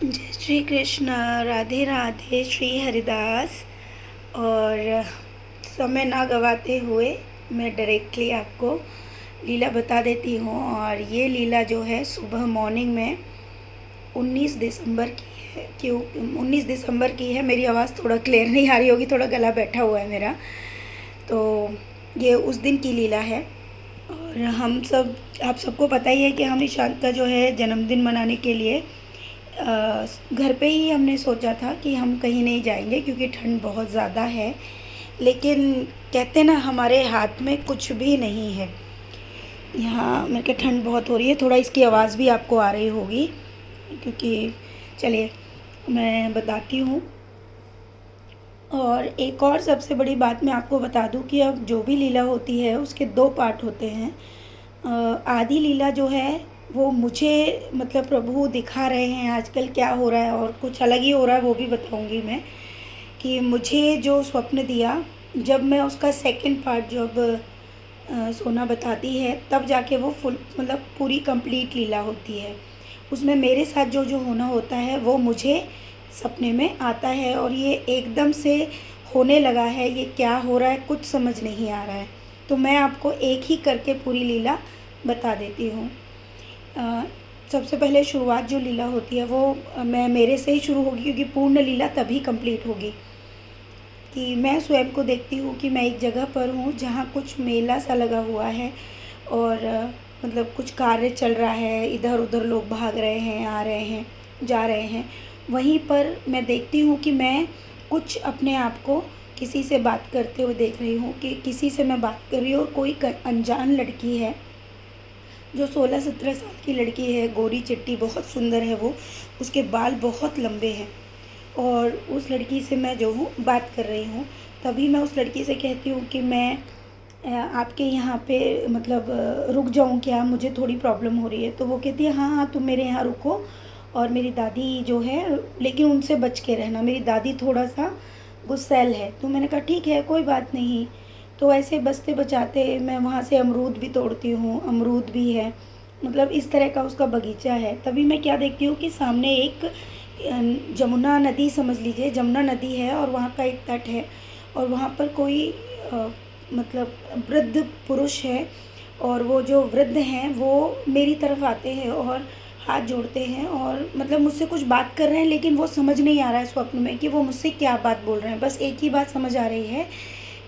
जय श्री कृष्ण। राधे राधे। श्री हरिदास। और समय ना गवाते हुए मैं डायरेक्टली आपको लीला बता देती हूँ। और ये लीला जो है सुबह मॉर्निंग में 19 दिसंबर की है। क्यों 19 दिसंबर की है? मेरी आवाज़ थोड़ा क्लियर नहीं आ रही होगी, थोड़ा गला बैठा हुआ है मेरा। तो ये उस दिन की लीला है। और आप सबको पता ही है कि हम निशांत का जो है जन्मदिन मनाने के लिए घर पे ही हमने सोचा था कि हम कहीं नहीं जाएंगे क्योंकि ठंड बहुत ज़्यादा है। लेकिन कहते ना हमारे हाथ में कुछ भी नहीं है। यहाँ मेरे को ठंड बहुत हो रही है, थोड़ा इसकी आवाज़ भी आपको आ रही होगी क्योंकि चलिए मैं बताती हूँ। और एक और सबसे बड़ी बात मैं आपको बता दूँ कि अब जो भी लीला होती है उसके 2 पार्ट होते हैं। आदि लीला जो है वो मुझे मतलब प्रभु दिखा रहे हैं आजकल क्या हो रहा है, और कुछ अलग ही हो रहा है वो भी बताऊंगी मैं। कि मुझे जो स्वप्न दिया, जब मैं उसका सेकंड पार्ट जब सोना बताती है तब जाके वो फुल मतलब पूरी कंप्लीट लीला होती है। उसमें मेरे साथ जो जो होना होता है वो मुझे सपने में आता है, और ये एकदम से होने लगा है। ये क्या हो रहा है कुछ समझ नहीं आ रहा है। तो मैं आपको एक ही करके पूरी लीला बता देती हूँ। सबसे पहले शुरुआत जो लीला होती है वो मैं मेरे से ही शुरू होगी क्योंकि पूर्ण लीला तभी कंप्लीट होगी। कि मैं स्वयं को देखती हूँ कि मैं एक जगह पर हूँ जहाँ कुछ मेला सा लगा हुआ है, और मतलब कुछ कार्य चल रहा है, इधर उधर लोग भाग रहे हैं, आ रहे हैं, जा रहे हैं। वहीं पर मैं देखती हूँ कि मैं कुछ अपने आप को किसी से बात करते हुए देख रही हूँ कि किसी से मैं बात कर रही हूँ, और कोई अनजान लड़की है जो 16-17 साल की लड़की है, गोरी चिट्टी बहुत सुंदर है वो, उसके बाल बहुत लंबे हैं। और उस लड़की से मैं जो हूँ बात कर रही हूँ। तभी मैं उस लड़की से कहती हूँ कि मैं आपके यहाँ पे मतलब रुक जाऊँ क्या, मुझे थोड़ी प्रॉब्लम हो रही है। तो वो कहती है हाँ हाँ तुम मेरे यहाँ रुको, और मेरी दादी जो है, लेकिन उनसे बच के रहना, मेरी दादी थोड़ा सा गुस्सैल है। तो मैंने कहा ठीक है कोई बात नहीं। तो ऐसे बचते बचाते मैं वहाँ से अमरूद भी तोड़ती हूँ, अमरूद भी है, मतलब इस तरह का उसका बगीचा है। तभी मैं क्या देखती हूँ कि सामने एक जमुना नदी, समझ लीजिए जमुना नदी है, और वहाँ का एक तट है। और वहाँ पर कोई मतलब वृद्ध पुरुष है, और वो जो वृद्ध हैं वो मेरी तरफ आते हैं और हाथ जोड़ते हैं, और मतलब मुझसे कुछ बात कर रहे हैं, लेकिन वो समझ नहीं आ रहा है स्वप्न में कि वो मुझसे क्या बात बोल रहे हैं। बस एक ही बात समझ आ रही है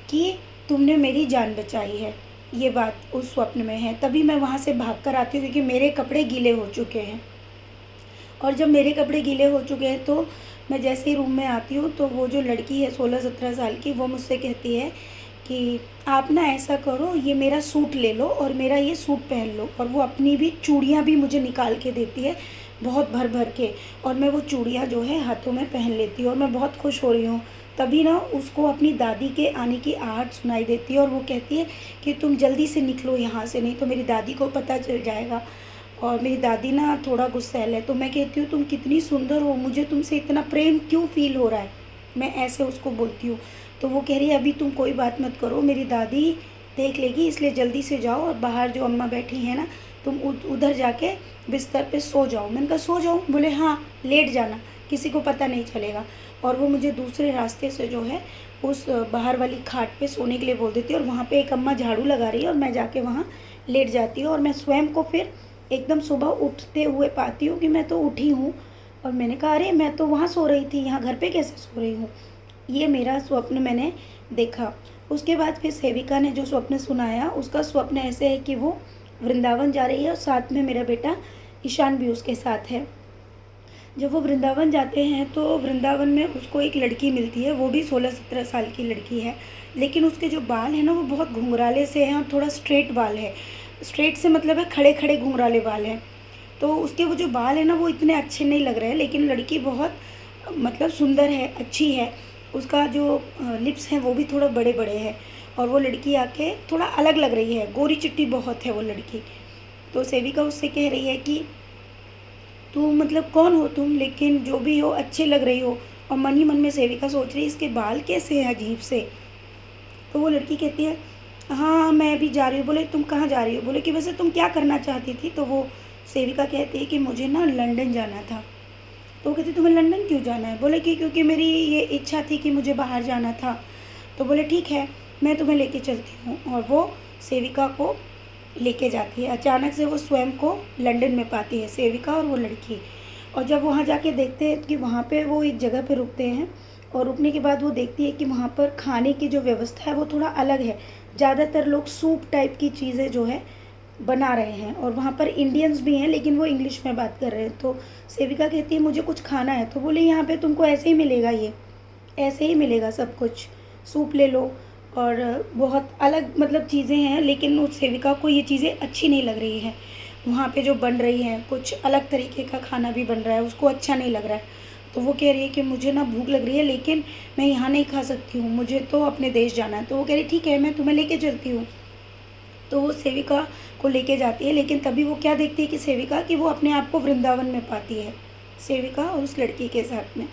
कि तुमने मेरी जान बचाई है, ये बात उस स्वप्न में है। तभी मैं वहाँ से भाग कर आती हूँ क्योंकि मेरे कपड़े गीले हो चुके हैं। और जब मेरे कपड़े गीले हो चुके हैं तो मैं जैसे ही रूम में आती हूँ तो वो जो लड़की है 16-17 साल की, वो मुझसे कहती है कि आप ना ऐसा करो, ये मेरा सूट ले लो और मेरा ये सूट पहन लो। और वो अपनी भी चूड़ियाँ भी मुझे निकाल के देती है बहुत भर भर के, और मैं वो चूड़ियाँ जो है हाथों में पहन लेती हूँ और मैं बहुत खुश हो रही हूँ। तभी ना उसको अपनी दादी के आने की आहट सुनाई देती है, और वो कहती है कि तुम जल्दी से निकलो यहाँ से, नहीं तो मेरी दादी को पता चल जाएगा। और मेरी दादी ना थोड़ा गुस्सैल है। तो मैं कहती हूँ तुम कितनी सुंदर हो, मुझे तुमसे इतना प्रेम क्यों फ़ील हो रहा है, मैं ऐसे उसको बोलती हूँ। तो वो कह रही है अभी तुम कोई बात मत करो, मेरी दादी देख लेगी, इसलिए जल्दी से जाओ, और बाहर जो अम्मा बैठी हैं ना, तुम उधर जाके बिस्तर पे सो जाओ। मैंने कहा सो जाओ? बोले हाँ लेट जाना, किसी को पता नहीं चलेगा। और वो मुझे दूसरे रास्ते से जो है उस बाहर वाली खाट पे सोने के लिए बोल देती है, और वहाँ पे एक अम्मा झाड़ू लगा रही है, और मैं जाके वहाँ लेट जाती हूँ। और मैं स्वयं को फिर एकदम सुबह उठते हुए पाती हूँ कि मैं तो उठी हूँ। और मैंने कहा अरे मैं तो वहाँ सो रही थी, यहाँ घर पे कैसे सो रही हूँ। ये मेरा स्वप्न मैंने देखा। उसके बाद फिर सेविका ने जो स्वप्न सुनाया, उसका स्वप्न ऐसे है कि वो वृंदावन जा रही है और साथ में मेरा बेटा ईशान भी उसके साथ है। जब वो वृंदावन जाते हैं तो वृंदावन में उसको एक लड़की मिलती है, वो भी 16-17 साल की लड़की है, लेकिन उसके जो बाल हैं ना वो बहुत घुंघराले से हैं और थोड़ा स्ट्रेट बाल है। स्ट्रेट से मतलब है खड़े खड़े घुंघराले बाल हैं। तो उसके वो जो बाल हैं ना वो इतने अच्छे नहीं लग रहे हैं, लेकिन लड़की बहुत मतलब सुंदर है, अच्छी है। उसका जो लिप्स हैं वो भी थोड़ा बड़े बड़े हैं, और वो लड़की आके थोड़ा अलग लग रही है, गोरी चिट्टी बहुत है वो लड़की। तो सेविका उससे कह रही है कि तू मतलब कौन हो तुम, लेकिन जो भी हो अच्छे लग रही हो। और मन ही मन में सेविका सोच रही है इसके बाल कैसे हैं अजीब से। तो वो लड़की कहती है हाँ मैं भी जा रही हूँ। बोले तुम कहाँ जा रही हो? बोले कि वैसे तुम क्या करना चाहती थी? तो वो सेविका कहती है कि मुझे ना लंदन जाना था। तो वो कहती तुम्हें लंदन क्यों जाना है? बोले कि क्योंकि मेरी ये इच्छा थी कि मुझे बाहर जाना था। तो बोले ठीक है, मैं तुम्हें लेके चलती हूँ। और वो सेविका को लेके जाती है। अचानक से वो स्वयं को लंदन में पाती है, सेविका और वो लड़की। और जब वहाँ जाके देखते हैं कि वहाँ पे वो एक जगह पे रुकते हैं, और रुकने के बाद वो देखती है कि वहाँ पर खाने की जो व्यवस्था है वो थोड़ा अलग है। ज़्यादातर लोग सूप टाइप की चीज़ें जो है बना रहे हैं, और वहाँ पर इंडियंस भी हैं लेकिन वो इंग्लिश में बात कर रहे हैं। तो सेविका कहती है मुझे कुछ खाना है। तो बोले यहाँ पे तुमको ऐसे ही मिलेगा, ये ऐसे ही मिलेगा सब कुछ, सूप ले लो। और बहुत अलग मतलब चीज़ें हैं, लेकिन उस सेविका को ये चीज़ें अच्छी नहीं लग रही हैं। वहाँ पे जो बन रही हैं, कुछ अलग तरीके का खाना भी बन रहा है, उसको अच्छा नहीं लग रहा है। तो वो कह रही है कि मुझे ना भूख लग रही है, लेकिन मैं यहाँ नहीं खा सकती हूँ, मुझे तो अपने देश जाना है। तो वो कह रही ठीक है, मैं तुम्हें लेके चलती हूँ। तो वो सेविका को लेके जाती है, लेकिन तभी वो क्या देखती है कि सेविका कि वो अपने आप को वृंदावन में पाती है, सेविका और उस लड़की के साथ में।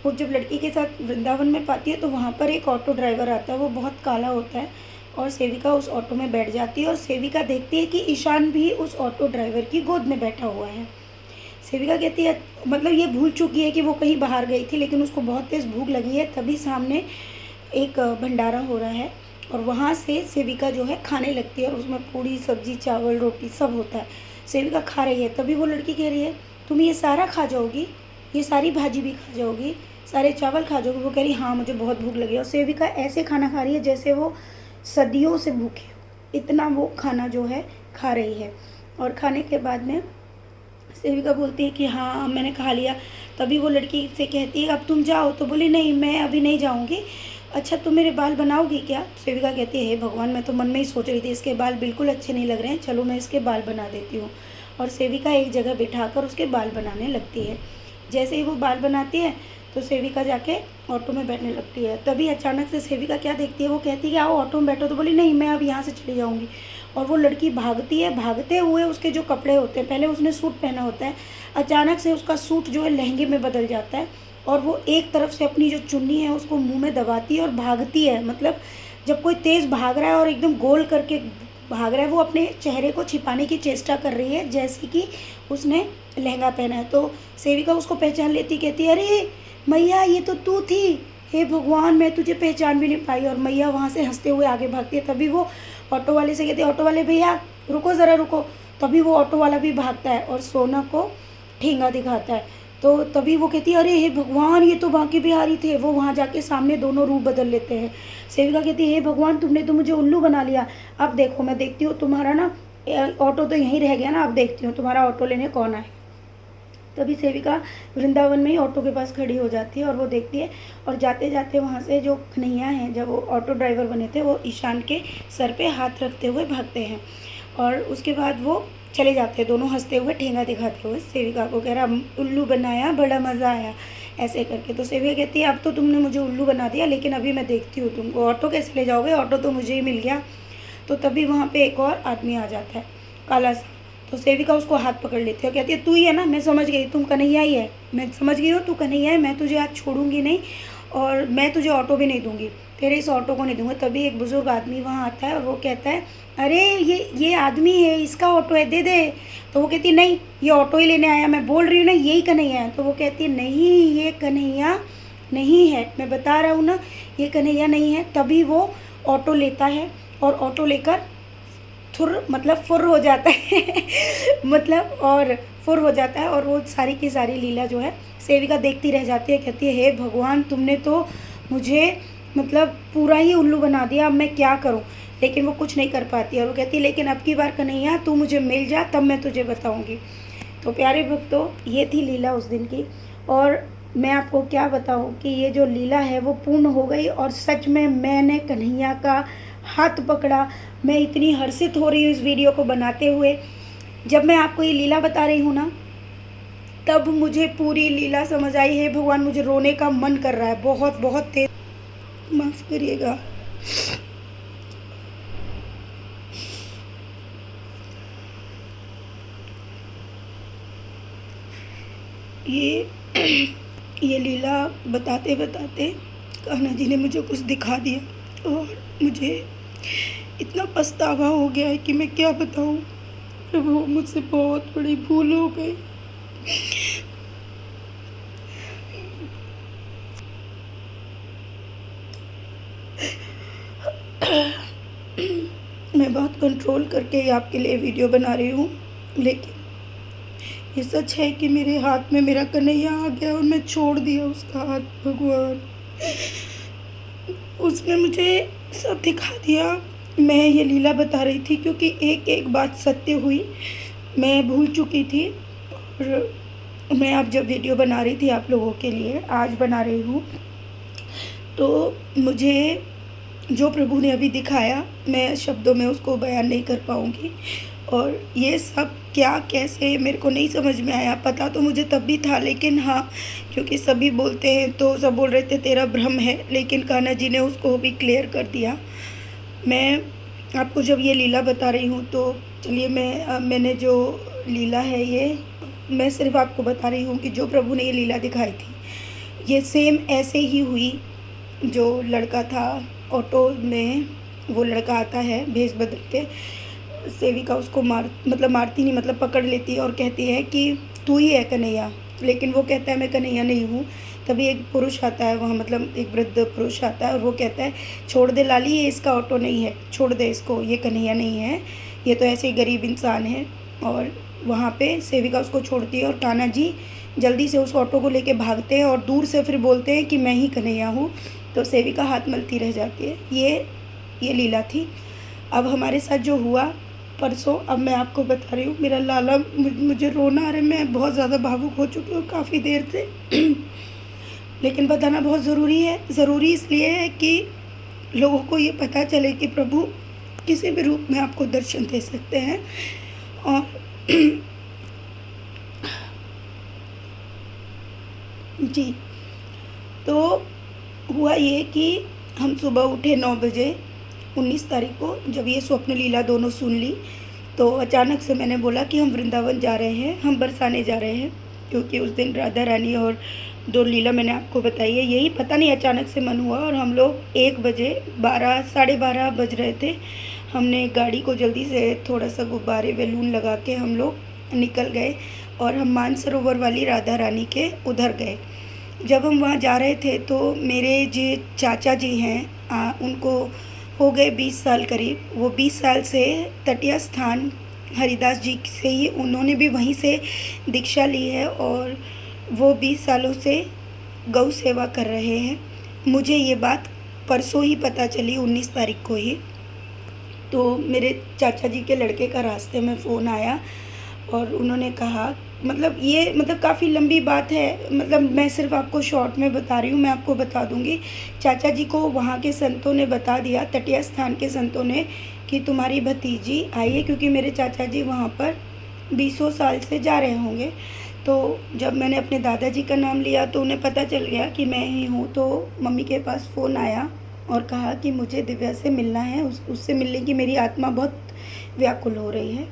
वो जब लड़की के साथ वृंदावन में पाती है तो वहाँ पर एक ऑटो ड्राइवर आता है, वो बहुत काला होता है, और सेविका उस ऑटो में बैठ जाती है। और सेविका देखती है कि ईशान भी उस ऑटो ड्राइवर की गोद में बैठा हुआ है। सेविका कहती है, मतलब ये भूल चुकी है कि वो कहीं बाहर गई थी, लेकिन उसको बहुत तेज़ भूख लगी है। तभी सामने एक भंडारा हो रहा है, और वहाँ से सेविका जो है खाने लगती है, और उसमें पूड़ी सब्जी चावल रोटी सब होता है। सेविका खा रही है, तभी वो लड़की कह रही है तुम ये सारा खा जाओगी, ये सारी भाजी भी खा जाओगी, सारे चावल खा जाओगी? वो कह रही हाँ मुझे बहुत भूख लगी है। और सेविका ऐसे खाना खा रही है जैसे वो सदियों से भूखी हो, इतना वो खाना जो है खा रही है। और खाने के बाद में सेविका बोलती है कि हाँ मैंने खा लिया। तभी वो लड़की से कहती है अब तुम जाओ। तो बोली नहीं, मैं अभी नहीं जाऊँगी। अच्छा तुम मेरे बाल बनाओगी क्या? सेविका कहती है हे भगवान, मैं तो मन में ही सोच रही थी इसके बाल बिल्कुल अच्छे नहीं लग रहे हैं, चलो मैं इसके बाल बना देती हूँ। और सेविका एक जगह बिठाकर उसके बाल बनाने लगती है। जैसे ही वो बाल बनाती है तो सेविका जाके ऑटो में बैठने लगती है। तभी अचानक से सेविका क्या देखती है, वो कहती है कि आओ ऑटो में बैठो। तो बोली नहीं, मैं अब यहाँ से चली जाऊँगी। और वो लड़की भागती है, भागते हुए उसके जो कपड़े होते हैं, पहले उसने सूट पहना होता है, अचानक से उसका सूट जो है लहंगे में बदल जाता है, और वो एक तरफ से अपनी जो चुन्नी है उसको मुंह में दबाती है और भागती है। मतलब जब कोई तेज़ भाग रहा है और एकदम गोल करके भाग रहा है, वो अपने चेहरे को छिपाने की चेष्टा कर रही है जैसे कि उसने लहंगा पहना है। तो सेविका उसको पहचान लेती, कहती है अरे मैया ये तो तू थी, हे भगवान मैं तुझे पहचान भी नहीं पाई। और मैया वहाँ से हंसते हुए आगे भागती है। तभी वो ऑटो वाले से कहती है ऑटो वाले भैया रुको ज़रा रुको। तभी वो ऑटो वाला भी भागता है और सोना को ठेंगा दिखाता है। तो तभी वो कहती है अरे हे भगवान ये तो बांके बिहारी थे। वो वहाँ जाके सामने दोनों रूप बदल लेते हैं। सेविका कहती है हे भगवान तुमने तो मुझे उल्लू बना लिया। अब देखो मैं देखती हूँ तुम्हारा ना ऑटो तो यहीं रह गया ना, अब देखती हूँ तुम्हारा ऑटो लेने कौन आए। तभी सेविका वृंदावन में ही ऑटो के पास खड़ी हो जाती है और वो देखती है, और जाते जाते वहाँ से जो कन्हैया हैं, जब वो ऑटो ड्राइवर बने थे, वो ईशान के सर पे हाथ रखते हुए भागते हैं। और उसके बाद वो चले जाते हैं दोनों हंसते हुए ठेंगा दिखाते हुए। सेविका को कह रहा उल्लू बनाया, बड़ा मज़ा आया ऐसे करके। तो सेविका कहती है अब तो तुमने मुझे उल्लू बना दिया, लेकिन अभी मैं देखती हूँ तुमको, ऑटो कैसे ले जाओगे, ऑटो तो मुझे ही मिल गया। तो तभी वहाँ पे एक और आदमी आ जाता है काला सा। तो सेविका उसको हाथ पकड़ लेती है और कहती है तू ही है ना, मैं समझ गई तुम कन्हैया ही है, मैं समझ गई हूँ तू कन्हैया है, मैं तुझे आज छोड़ूंगी नहीं, और मैं तुझे ऑटो भी नहीं दूंगी, तेरे इस ऑटो को नहीं दूंगा। तभी एक बुज़ुर्ग आदमी वहाँ आता है और वो कहता है अरे ये आदमी है, इसका ऑटो है, दे दे। तो वो कहती नहीं ये ऑटो ही लेने आया, मैं बोल रही हूँ ना यही कन्हैया है। तो वो कहती है नहीं ये कन्हैया नहीं है, मैं बता रहा हूँ ना ये कन्हैया नहीं है। तभी वो ऑटो लेता है और ऑटो लेकर फुर हो जाता है मतलब और फुर हो जाता है। और वो सारी की सारी लीला जो है सेविका देखती रह जाती है, कहती है हे भगवान तुमने तो मुझे मतलब पूरा ही उल्लू बना दिया, अब मैं क्या करूं। लेकिन वो कुछ नहीं कर पाती है और वो कहती है लेकिन अब की बार कन्हैया तू मुझे मिल जा तब मैं तुझे बताऊंगी। तो प्यारे भक्तों ये थी लीला उस दिन की, और मैं आपको क्या बताऊं कि ये जो लीला है वो पूर्ण हो गई। और सच में मैंने कन्हैया का हाथ पकड़ा, मैं इतनी हर्षित हो रही हूँ इस वीडियो को बनाते हुए। जब मैं आपको ये लीला बता रही हूँ ना, तब मुझे पूरी लीला समझ आई है। भगवान मुझे रोने का मन कर रहा है, बहुत बहुत तेज, माफ़ करिएगा। ये लीला बताते बताते कान्हा जी ने मुझे कुछ दिखा दिया और मुझे इतना पछतावा हो गया है कि मैं क्या बताऊं। प्रभु मुझसे बहुत बड़ी भूल हो गई। मैं बहुत कंट्रोल करके ही आपके लिए वीडियो बना रही हूँ, लेकिन ये सच है कि मेरे हाथ में मेरा कन्हैया आ गया और मैं छोड़ दिया उसका हाथ। भगवान, उसने मुझे सब दिखा दिया। मैं ये लीला बता रही थी क्योंकि एक एक बात सत्य हुई, मैं भूल चुकी थी। और मैं अब जब वीडियो बना रही थी आप लोगों के लिए, आज बना रही हूँ, तो मुझे जो प्रभु ने अभी दिखाया, मैं शब्दों में उसको बयान नहीं कर पाऊँगी। और ये सब क्या कैसे मेरे को नहीं समझ में आया। पता तो मुझे तब भी था, लेकिन हाँ, क्योंकि सभी बोलते हैं तो सब बोल रहे थे तेरा भ्रम है, लेकिन कान्हा जी ने उसको भी क्लियर कर दिया। मैं आपको जब ये लीला बता रही हूँ तो चलिए मैंने जो लीला है ये मैं सिर्फ आपको बता रही हूँ कि जो प्रभु ने ये लीला दिखाई थी, ये सेम ऐसे ही हुई। जो लड़का था ऑटो में, वो लड़का आता है भेष बदल के, सेविका उसको मारती नहीं, मतलब पकड़ लेती है और कहती है कि तू ही है कन्हैया, लेकिन वो कहता है मैं कन्हैया नहीं हूँ। तभी एक पुरुष आता है वहाँ, मतलब एक वृद्ध पुरुष आता है और वो कहता है छोड़ दे लाली, ये इसका ऑटो नहीं है, छोड़ दे इसको, ये कन्हैया नहीं है, ये तो ऐसे ही गरीब इंसान है। और वहाँ पे सेविका उसको छोड़ती है और कान्हा जी जल्दी से उस ऑटो को लेके भागते हैं और दूर से फिर बोलते हैं कि मैं ही कन्हैया हूँ। तो सेविका हाथ मलती रह जाती है। ये लीला थी। अब हमारे साथ जो हुआ परसों, अब मैं आपको बता रही हूँ। मेरा लाला, मुझे रोना आ रहा है, मैं बहुत ज़्यादा भावुक हो चुकी हूँ काफ़ी देर से। लेकिन बताना बहुत ज़रूरी है। ज़रूरी इसलिए है कि लोगों को ये पता चले कि प्रभु किसी भी रूप में आपको दर्शन दे सकते हैं। और जी, तो हुआ ये कि हम सुबह उठे 9 बजे 19 तारीख को। जब ये स्वप्न लीला दोनों सुन ली तो अचानक से मैंने बोला कि हम वृंदावन जा रहे हैं, हम बरसाने जा रहे हैं, क्योंकि उस दिन राधा रानी और दो लीला मैंने आपको बताई है। यही पता नहीं अचानक से मन हुआ और हम लोग 1 बजे 12 साढ़े 12 बज रहे थे, हमने गाड़ी को जल्दी से थोड़ा सा गुब्बारे बैलून लगा के हम लोग निकल गए और हम मानसरोवर वाली राधा रानी के उधर गए। जब हम वहाँ जा रहे थे तो मेरे जो चाचा जी हैं उनको हो गए 20 साल करीब। वो 20 साल से तटिया स्थान हरिदास जी से ही, उन्होंने भी वहीं से दीक्षा ली है और वो 20 सालों से गौ सेवा कर रहे हैं। मुझे ये बात परसों ही पता चली, 19 तारीख को ही। तो मेरे चाचा जी के लड़के का रास्ते में फ़ोन आया और उन्होंने कहा, मतलब काफ़ी लंबी बात है, मतलब मैं सिर्फ आपको शॉर्ट में बता रही हूँ। मैं आपको बता दूँगी। चाचा जी को वहाँ के संतों ने बता दिया, तटिया स्थान के संतों ने, कि तुम्हारी भतीजी आई है, क्योंकि मेरे चाचा जी वहाँ पर 20 साल से जा रहे होंगे। तो जब मैंने अपने दादाजी का नाम लिया तो उन्हें पता चल गया कि मैं ही हूँ। तो मम्मी के पास फ़ोन आया और कहा कि मुझे दिव्या से मिलना है, उससे मिलने की मेरी आत्मा बहुत व्याकुल हो रही है।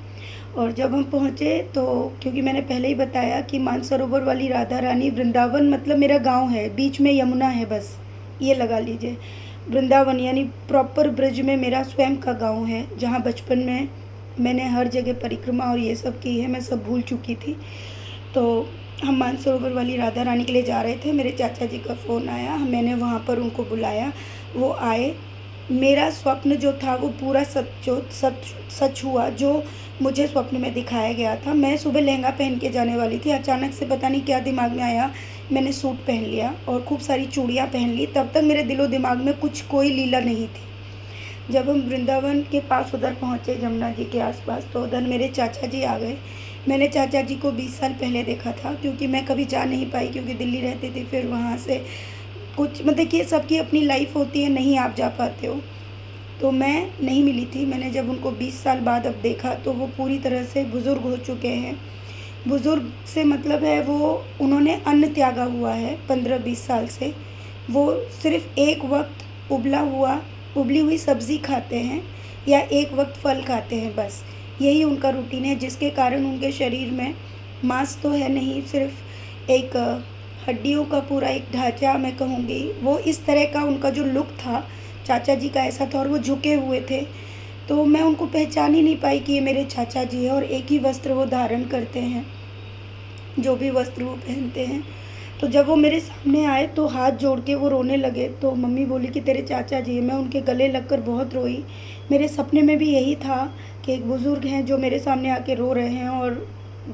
और जब हम पहुँचे तो, क्योंकि मैंने पहले ही बताया कि मानसरोवर वाली राधा रानी, वृंदावन मतलब मेरा गांव है, बीच में यमुना है, बस ये लगा लीजिए। वृंदावन यानी प्रॉपर ब्रज में मेरा स्वयं का गांव है, जहां बचपन में मैंने हर जगह परिक्रमा और ये सब की है, मैं सब भूल चुकी थी। तो हम मानसरोवर वाली राधा रानी के लिए जा रहे थे। मेरे चाचा जी का फ़ोन आया, मैंने वहाँ पर उनको बुलाया, वो आए। मेरा स्वप्न जो था वो पूरा सच हुआ, जो मुझे स्वप्न में दिखाया गया था। मैं सुबह लहंगा पहन के जाने वाली थी, अचानक से पता नहीं क्या दिमाग में आया, मैंने सूट पहन लिया और खूब सारी चूड़ियाँ पहन ली। तब तक मेरे दिलो दिमाग में कोई लीला नहीं थी। जब हम वृंदावन के पास उधर पहुँचे, जमुना जी के आसपास, तो उधर मेरे चाचा जी आ गए। मैंने चाचा जी को 20 साल पहले देखा था, क्योंकि मैं कभी जा नहीं पाई, क्योंकि दिल्ली रहती थी। फिर वहाँ से कुछ, मतलब कि सबकी अपनी लाइफ होती है, नहीं आप जा पाते हो। तो मैं नहीं मिली थी। मैंने जब उनको 20 साल बाद अब देखा तो वो पूरी तरह से बुज़ुर्ग हो चुके हैं। बुज़ुर्ग से मतलब है वो, उन्होंने अन्न त्यागा हुआ है 15-20 साल से। वो सिर्फ़ एक वक्त उबली हुई सब्ज़ी खाते हैं या एक वक्त फल खाते हैं, बस यही उनका रूटीन है, जिसके कारण उनके शरीर में मांस तो है नहीं, सिर्फ एक हड्डियों का पूरा एक ढांचा मैं कहूँगी। वो इस तरह का उनका जो लुक था, चाचा जी का ऐसा था, और वो झुके हुए थे। तो मैं उनको पहचान ही नहीं पाई कि ये मेरे चाचा जी हैं, और एक ही वस्त्र वो धारण करते हैं, जो भी वस्त्र वो पहनते हैं। तो जब वो मेरे सामने आए तो हाथ जोड़ के वो रोने लगे, तो मम्मी बोली कि तेरे चाचा जी हैं। मैं उनके गले लगकर बहुत रोई। मेरे सपने में भी यही था कि एक बुज़ुर्ग हैं जो मेरे सामने आके रो रहे हैं और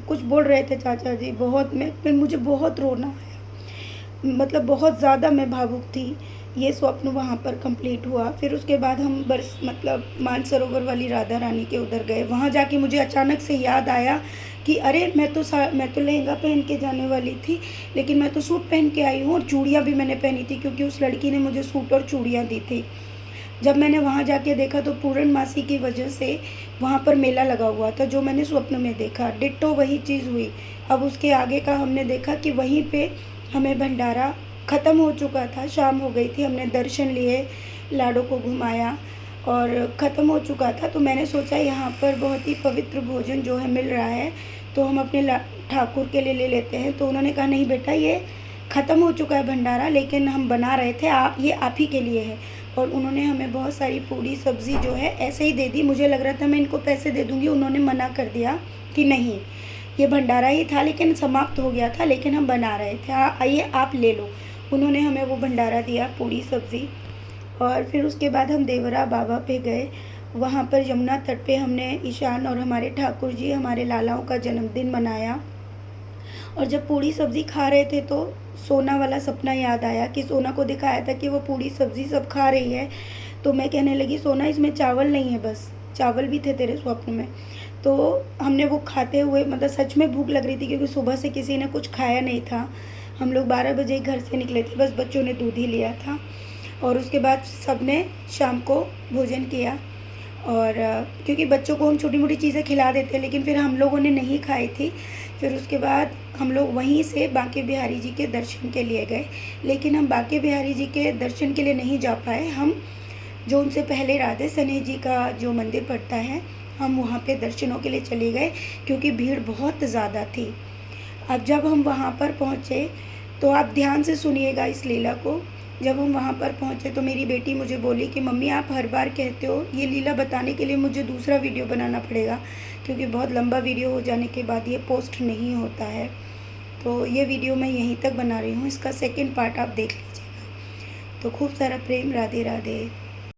कुछ बोल रहे थे चाचा जी। बहुत मैं फिर मुझे बहुत रोना आया, मतलब बहुत ज़्यादा मैं भावुक थी। ये स्वप्न वहाँ पर कंप्लीट हुआ। फिर उसके बाद हम बरस मतलब मानसरोवर वाली राधा रानी के उधर गए। वहाँ जाके मुझे अचानक से याद आया कि अरे मैं तो लहंगा पहन के जाने वाली थी, लेकिन मैं तो सूट पहन के आई हूँ और चूड़ियाँ भी मैंने पहनी थी, क्योंकि उस लड़की ने मुझे सूट और चूड़ियाँ दी थी। जब मैंने वहाँ जाके देखा तो पूर्णमासी की वजह से वहाँ पर मेला लगा हुआ था, जो मैंने स्वप्न में देखा डिट्टो वही चीज़ हुई। अब उसके आगे का हमने देखा कि वहीं पे हमें भंडारा ख़त्म हो चुका था, शाम हो गई थी। हमने दर्शन लिए, लाडो को घुमाया और ख़त्म हो चुका था। तो मैंने सोचा यहाँ पर बहुत ही पवित्र भोजन जो है मिल रहा है, तो हम अपने ठाकुर के लिए ले लेते हैं। तो उन्होंने कहा नहीं बेटा, ये ख़त्म हो चुका है भंडारा, लेकिन हम बना रहे थे, ये आप ही के लिए है। और उन्होंने हमें बहुत सारी पूड़ी सब्ज़ी जो है ऐसे ही दे दी। मुझे लग रहा था मैं इनको पैसे दे दूँगी, उन्होंने मना कर दिया कि नहीं, ये भंडारा ही था लेकिन समाप्त हो गया था, लेकिन हम बना रहे थे, आइए आप ले लो। उन्होंने हमें वो भंडारा दिया, पूड़ी सब्ज़ी। और फिर उसके बाद हम देवरा बाबा पे गए। वहाँ पर यमुना तट पे हमने ईशान और हमारे ठाकुर जी, हमारे लालाओं का जन्मदिन मनाया। और जब पूड़ी सब्ज़ी खा रहे थे तो सोना वाला सपना याद आया कि सोना को दिखाया था कि वो पूड़ी सब्ज़ी सब खा रही है। तो मैं कहने लगी सोना, इसमें चावल नहीं है, बस चावल भी थे तेरे स्वप्न में। तो हमने वो खाते हुए, मतलब सच में भूख लग रही थी क्योंकि सुबह से किसी ने कुछ खाया नहीं था। हम लोग 12 बजे घर से निकले थे, बस बच्चों ने दूध ही लिया था। और उसके बाद सब ने शाम को भोजन किया। और क्योंकि बच्चों को हम छोटी मोटी चीज़ें खिला देते हैं, लेकिन फिर हम लोगों ने नहीं खाई थी। फिर उसके बाद हम लोग वहीं से बांके बिहारी जी के दर्शन के लिए गए, लेकिन हम बांके बिहारी जी के दर्शन के लिए नहीं जा पाए। हम जो उनसे पहले राधे सनेह जी का जो मंदिर पड़ता है, हम वहाँ पे दर्शनों के लिए चले गए क्योंकि भीड़ बहुत ज़्यादा थी। अब जब हम वहाँ पर पहुँचे तो आप ध्यान से सुनिएगा इस लीला को। जब हम वहाँ पर पहुँचे तो मेरी बेटी मुझे बोली कि मम्मी आप हर बार कहते हो, ये लीला बताने के लिए मुझे दूसरा वीडियो बनाना पड़ेगा, क्योंकि बहुत लंबा वीडियो हो जाने के बाद ये पोस्ट नहीं होता है। तो ये वीडियो मैं यहीं तक बना रही हूँ, इसका सेकंड पार्ट आप देख लीजिएगा। तो खूब सारा प्रेम, राधे राधे।